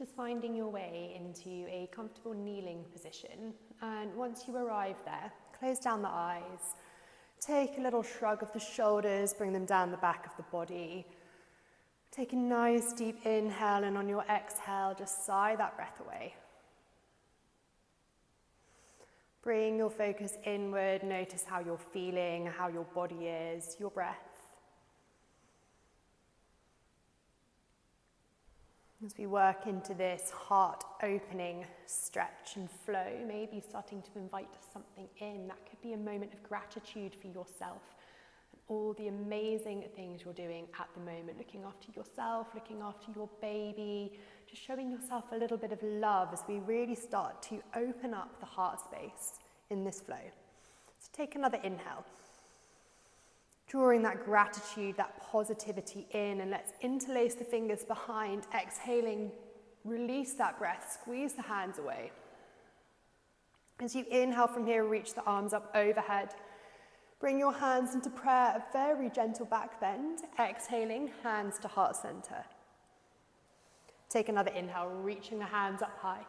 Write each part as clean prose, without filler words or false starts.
Just finding your way into a comfortable kneeling position, and once you arrive there, close down the eyes, take a little shrug of the shoulders, bring them down the back of the body. Take a nice deep inhale, and on your exhale, just sigh that breath away. Bring your focus inward, notice how you're feeling, how your body is, your breath. As we work into this heart opening stretch and flow, maybe starting to invite something in. That could be a moment of gratitude for yourself and all the amazing things you're doing at the moment. Looking after yourself, looking after your baby, just showing yourself a little bit of love as we really start to open up the heart space in this flow. So take another inhale. Drawing that gratitude, that positivity in, and let's interlace the fingers behind. Exhaling, release that breath, squeeze the hands away. As you inhale from here, reach the arms up overhead. Bring your hands into prayer, a very gentle back bend. Exhaling, hands to heart center. Take another inhale, reaching the hands up high.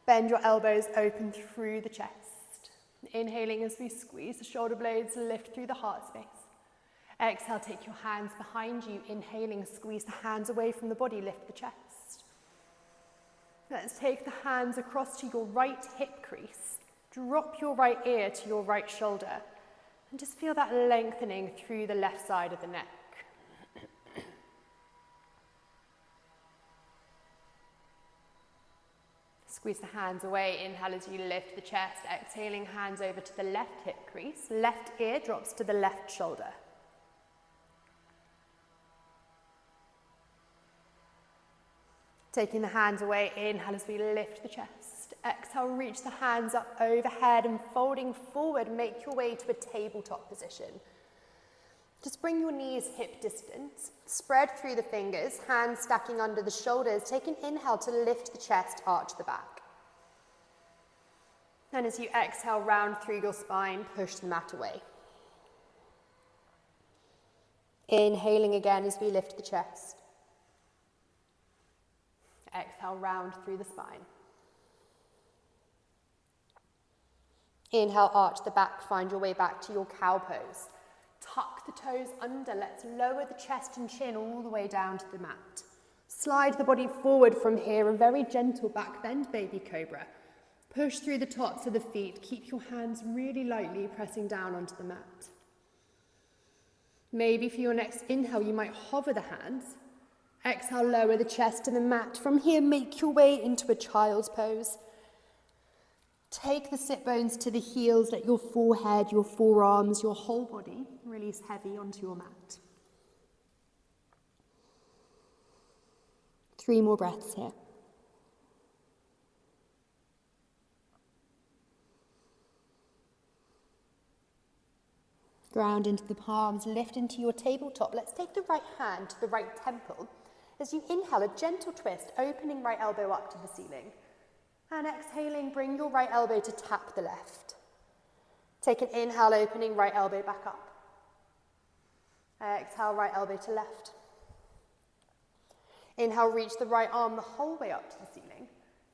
Bend your elbows open through the chest. Inhaling as we squeeze the shoulder blades, lift through the heart space. Exhale, take your hands behind you. Inhaling, squeeze the hands away from the body, lift the chest. Let's take the hands across to your right hip crease. Drop your right ear to your right shoulder. And just feel that lengthening through the left side of the neck. Squeeze the hands away, inhale as you lift the chest, exhaling, hands over to the left hip crease, left ear drops to the left shoulder. Taking the hands away, inhale as we lift the chest, exhale, reach the hands up overhead and folding forward, make your way to a tabletop position. Just bring your knees hip distance, spread through the fingers, hands stacking under the shoulders. Take an inhale to lift the chest, arch the back. And as you exhale, round through your spine, push the mat away. Inhaling again as we lift the chest. Exhale, round through the spine. Inhale, arch the back, find your way back to your cow pose. Tuck the toes under, let's lower the chest and chin all the way down to the mat. Slide the body forward from here, a very gentle back bend, baby cobra. Push through the tops of the feet, keep your hands really lightly pressing down onto the mat. Maybe for your next inhale, you might hover the hands. Exhale, lower the chest to the mat. From here, make your way into a child's pose. Take the sit bones to the heels, let your forehead, your forearms, your whole body release heavy onto your mat. 3 more breaths here. Ground into the palms, lift into your tabletop. Let's take the right hand to the right temple. As you inhale, a gentle twist, opening right elbow up to the ceiling. And exhaling, bring your right elbow to tap the left. Take an inhale, opening right elbow back up. Exhale, right elbow to left. Inhale, reach the right arm the whole way up to the ceiling.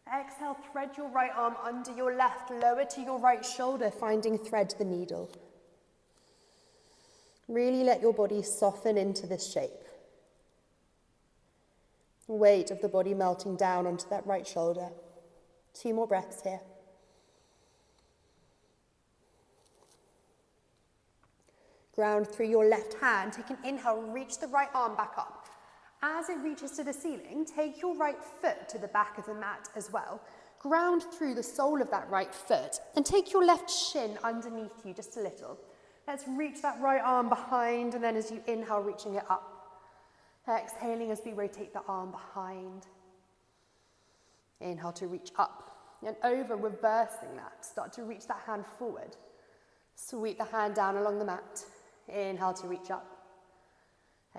Exhale, thread your right arm under your left, lower to your right shoulder, finding thread the needle. Really let your body soften into this shape. Weight of the body melting down onto that right shoulder. 2 more breaths here. Ground through your left hand. Take an inhale, reach the right arm back up. As it reaches to the ceiling, take your right foot to the back of the mat as well. Ground through the sole of that right foot and take your left shin underneath you just a little. Let's reach that right arm behind, and then as you inhale, reaching it up. Exhaling as we rotate the arm behind. Inhale to reach up and over, reversing that. Start to reach that hand forward. Sweep the hand down along the mat. Inhale to reach up.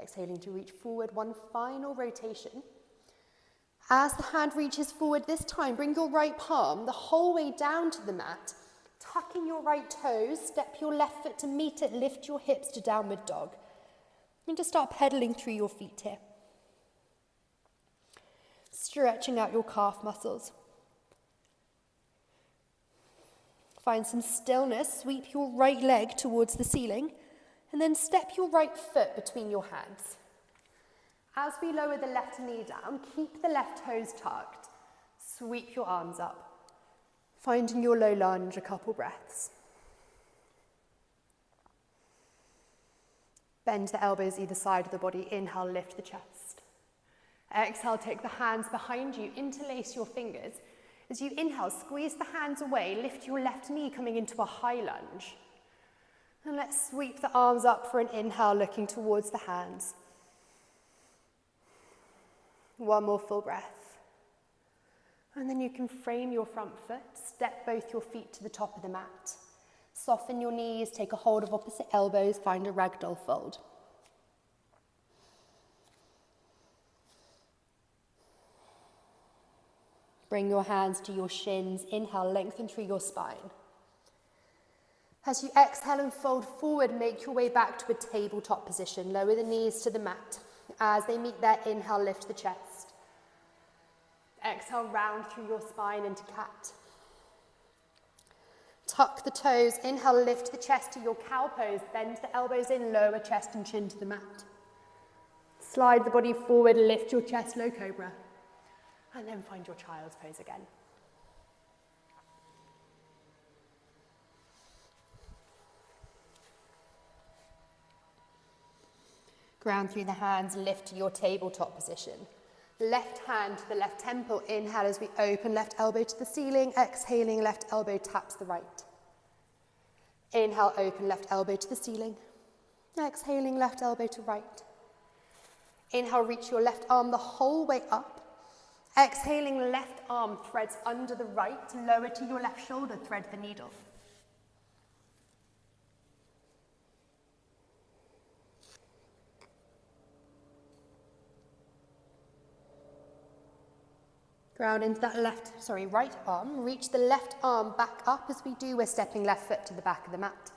Exhaling to reach forward. 1 final rotation. As the hand reaches forward this time, bring your right palm the whole way down to the mat. Tucking your right toes, step your left foot to meet it, lift your hips to downward dog. And just start pedaling through your feet here. stretching out your calf muscles. Find some stillness, sweep your right leg towards the ceiling, and then step your right foot between your hands. As we lower the left knee down, keep the left toes tucked. Sweep your arms up. Finding your low lunge, a couple breaths. Bend the elbows either side of the body. Inhale, lift the chest. Exhale, take the hands behind you, interlace your fingers. As you inhale, squeeze the hands away, lift your left knee coming into a high lunge. And let's sweep the arms up for an inhale, looking towards the hands. One more full breath. And then you can frame your front foot, step both your feet to the top of the mat. Soften your knees, take a hold of opposite elbows, find a ragdoll fold. Bring your hands to your shins. Inhale, lengthen through your spine. As you exhale and fold forward, make your way back to a tabletop position. Lower the knees to the mat. As they meet there, inhale, lift the chest. Exhale, round through your spine into cat. Tuck the toes. Inhale, lift the chest to your cow pose. Bend the elbows in, lower chest and chin to the mat. Slide the body forward, lift your chest, low cobra. And then find your child's pose again. Ground through the hands, lift to your tabletop position. Left hand to the left temple. Inhale as we open, left elbow to the ceiling. Exhaling, left elbow taps the right. Inhale, open, left elbow to the ceiling. Exhaling, left elbow to right. Inhale, reach your left arm the whole way up. Exhaling, left arm threads under the right, lower to your left shoulder, thread the needle. Ground into that right arm. Reach the left arm back up. As we do, we're stepping left foot to the back of the mat.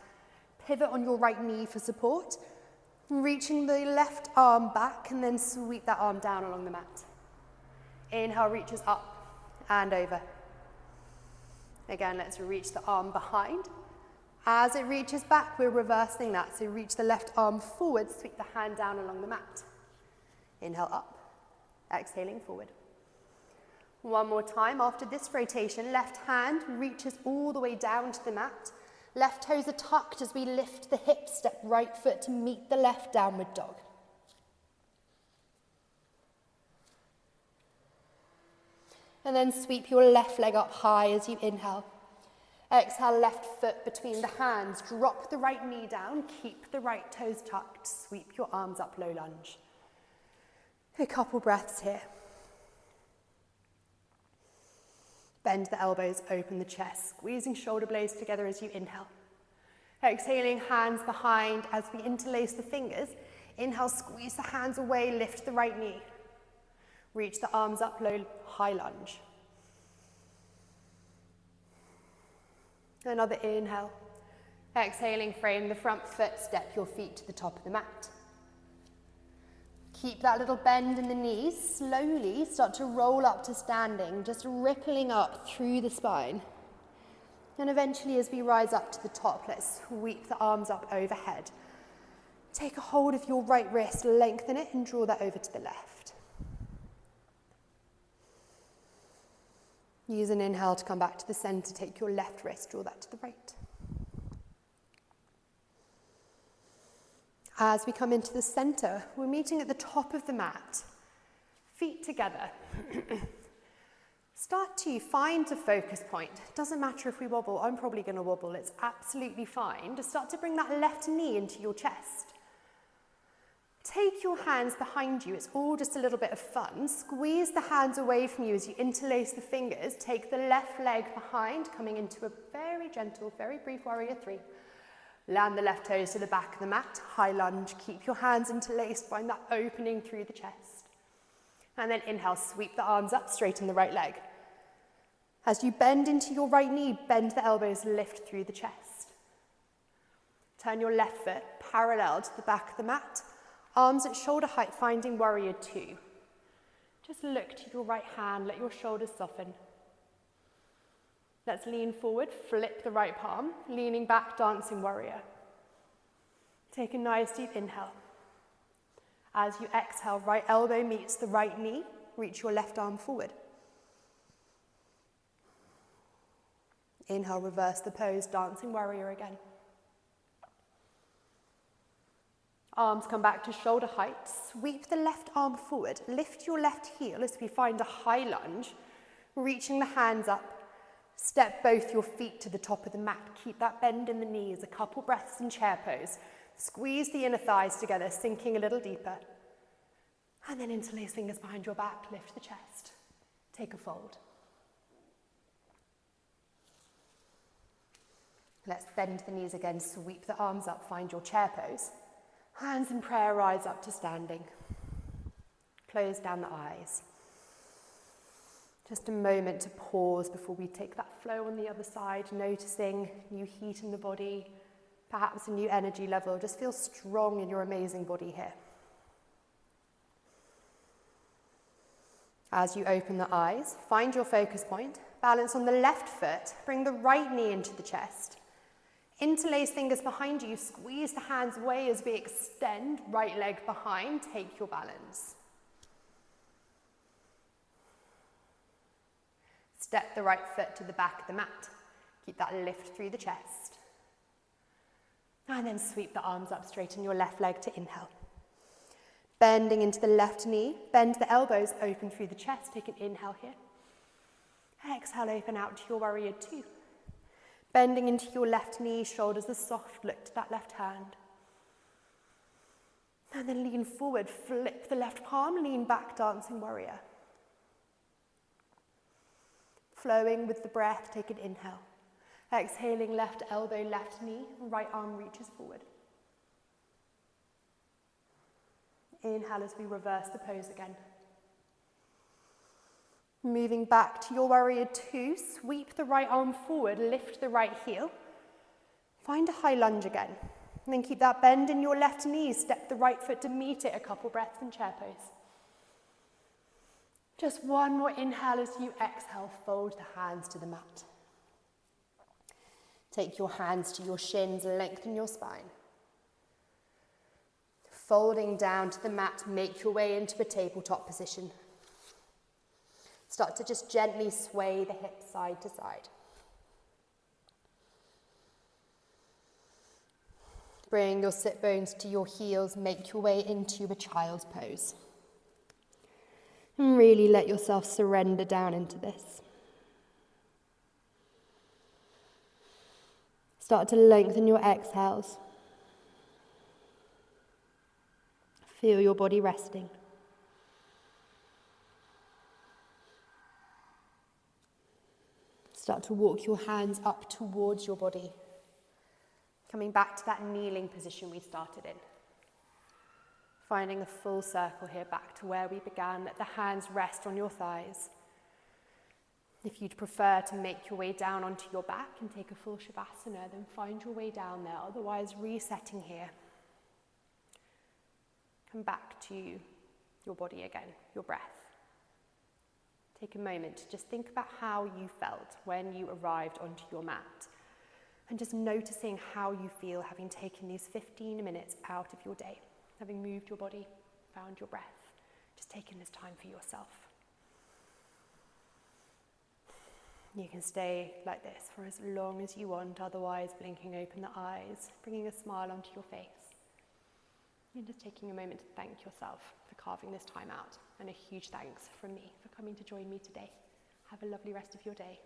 Pivot on your right knee for support. Reaching the left arm back and then sweep that arm down along the mat. Inhale, reaches up and over. Again, let's reach the arm behind. As it reaches back, we're reversing that. So reach the left arm forward, sweep the hand down along the mat. Inhale up, exhaling forward. One more time. After this rotation, left hand reaches all the way down to the mat. Left toes are tucked as we lift the hips, step right foot to meet the left downward dog. And then sweep your left leg up high as you inhale. Exhale, left foot between the hands. Drop the right knee down. Keep the right toes tucked. Sweep your arms up, low lunge. A couple breaths here. Bend the elbows, open the chest, squeezing shoulder blades together as you inhale. Exhaling, hands behind as we interlace the fingers. Inhale, squeeze the hands away, lift the right knee. Reach the arms up, low, high lunge. Another inhale. Exhaling, frame the front foot, step your feet to the top of the mat. Keep that little bend in the knees. Slowly start to roll up to standing, just rippling up through the spine. And eventually as we rise up to the top, let's sweep the arms up overhead. Take a hold of your right wrist, lengthen it and draw that over to the left. Use an inhale to come back to the center. Take your left wrist, draw that to the right. As we come into the center, we're meeting at the top of the mat, feet together. Start to find a focus point. Doesn't matter if we wobble, I'm probably going to wobble, it's absolutely fine. Just start to bring that left knee into your chest. Take your hands behind you, it's all just a little bit of fun. Squeeze the hands away from you as you interlace the fingers. Take the left leg behind, coming into a very gentle, very brief warrior three. Land the left toes to the back of the mat, high lunge. Keep your hands interlaced, find that opening through the chest. And then inhale, sweep the arms up, straighten the right leg. As you bend into your right knee, bend the elbows, lift through the chest. Turn your left foot parallel to the back of the mat. Arms at shoulder height, finding warrior two. Just look to your right hand, let your shoulders soften. Let's lean forward, flip the right palm, leaning back, dancing warrior. Take a nice deep inhale. As you exhale, right elbow meets the right knee, reach your left arm forward. Inhale, reverse the pose, dancing warrior again. Arms come back to shoulder height, sweep the left arm forward, lift your left heel as we find a high lunge, reaching the hands up. Step both your feet to the top of the mat. Keep that bend in the knees, a couple breaths in chair pose. Squeeze the inner thighs together, sinking a little deeper. And then interlace fingers behind your back, lift the chest. Take a fold. Let's bend the knees again, sweep the arms up, find your chair pose. Hands in prayer, rise up to standing. Close down the eyes. Just a moment to pause before we take that flow on the other side, noticing new heat in the body, perhaps a new energy level. Just feel strong in your amazing body here. As you open the eyes, find your focus point, balance on the left foot, bring the right knee into the chest. Interlace fingers behind you, squeeze the hands away as we extend, right leg behind, take your balance. Step the right foot to the back of the mat. Keep that lift through the chest. And then sweep the arms up, straighten your left leg to inhale. Bending into the left knee, bend the elbows, open through the chest, take an inhale here. Exhale, open out to your warrior two. Bending into your left knee, shoulders are soft, look to that left hand. And then lean forward, flip the left palm, lean back, dancing warrior. Flowing with the breath, take an inhale. Exhaling, left elbow, left knee, right arm reaches forward. Inhale as we reverse the pose again. Moving back to your warrior two, sweep the right arm forward, lift the right heel. Find a high lunge again. And then keep that bend in your left knee, step the right foot to meet it, a couple breaths in chair pose. Just one more inhale as you exhale, fold the hands to the mat. Take your hands to your shins, lengthen your spine. Folding down to the mat, make your way into a tabletop position. Start to just gently sway the hips side to side. Bring your sit bones to your heels, make your way into a child's pose. And really let yourself surrender down into this. Start to lengthen your exhales. Feel your body resting. Start to walk your hands up towards your body. Coming back to that kneeling position we started in. Finding a full circle here back to where we began. Let the hands rest on your thighs. If you'd prefer to make your way down onto your back and take a full Shavasana, then find your way down there. Otherwise, resetting here. Come back to your body again, your breath. Take a moment to just think about how you felt when you arrived onto your mat. And just noticing how you feel having taken these 15 minutes out of your day. Having moved your body, found your breath, just taking this time for yourself. You can stay like this for as long as you want, otherwise blinking open the eyes, bringing a smile onto your face. And just taking a moment to thank yourself for carving this time out. And a huge thanks from me for coming to join me today. Have a lovely rest of your day.